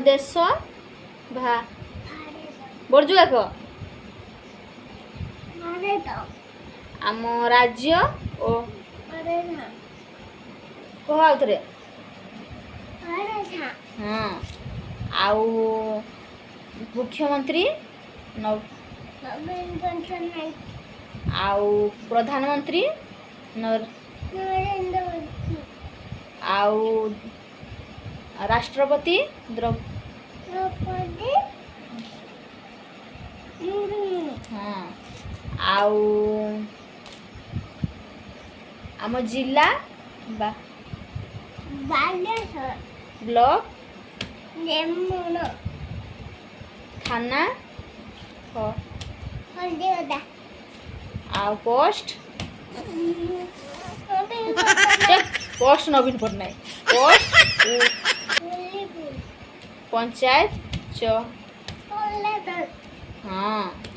देश बोर्जुआ कह आम राज्य ओ कह आउ थे हाँ आउ मुख्यमंत्री आउ प्रधानमंत्री आउ राष्ट्रपति हाँ आउ आम जिला ब्लॉक थाना आउ पोस्ट पोस्ट नवीन पट्टनायक पोस्ट पंचायत हाँ